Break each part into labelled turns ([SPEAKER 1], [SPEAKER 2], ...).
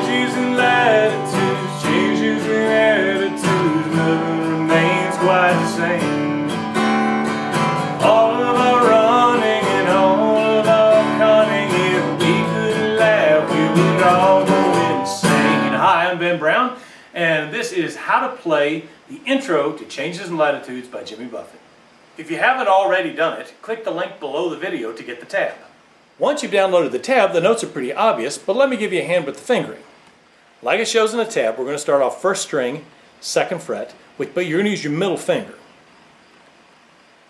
[SPEAKER 1] changes in latitudes, changes in attitudes, nothing remains quite the same. All of our running and all of our cunning, if we could laugh, we would all go insane. Hi, I'm Ben Brown, and this is How to Play the Intro to Changes in Latitudes by Jimmy Buffett. If you haven't already done it, click the link below the video to get the tab. Once you've downloaded the tab, the notes are pretty obvious, but let me give you a hand with the fingering. Like it shows in the tab, we're going to start off first string, 2nd fret, but you're going to use your middle finger.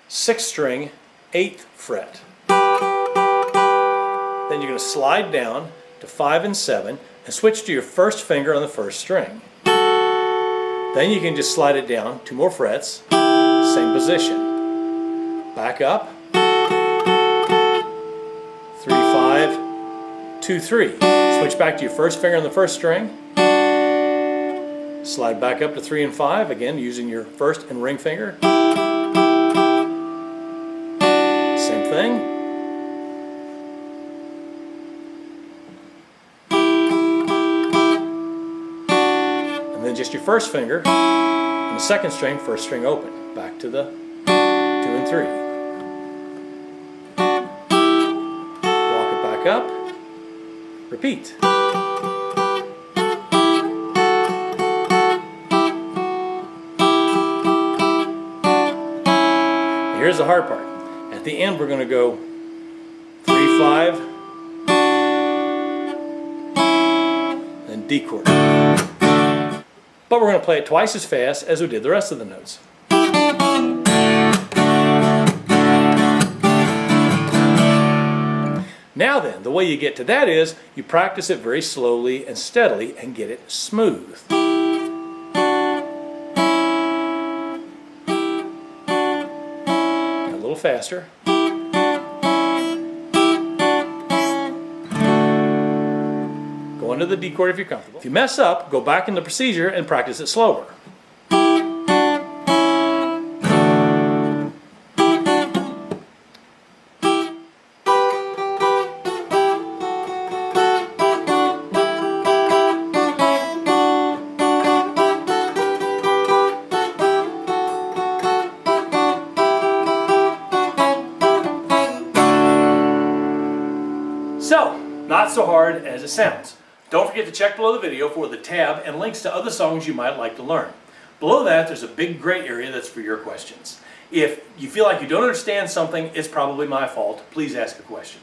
[SPEAKER 1] 6th string, 8th fret. Then you're going to slide down to 5 and 7 and switch to your first finger on the 1st string. Then you can just slide it down 2 more frets, same position. Back up. 3, 5, 2, 3. Switch back to your first finger on the 1st string. Slide back up to 3 and 5, again using your 1st and ring finger. Same thing. And then just your 1st finger on the 2nd string, 1st string open. Back to the 2 and 3. Up, repeat. Here's the hard part. At the end we're going to go 3, 5, then D chord. But we're going to play it twice as fast as we did the rest of the notes. Now then, the way you get to that is you practice it very slowly and steadily and get it smooth. A little faster. Go into the D chord if you're comfortable. If you mess up, go back in the procedure and practice it slower. So, not so hard as it sounds. Don't forget to check below the video for the tab and links to other songs you might like to learn. Below that, there's a big gray area that's for your questions. If you feel like you don't understand something, it's probably my fault. Please ask a question.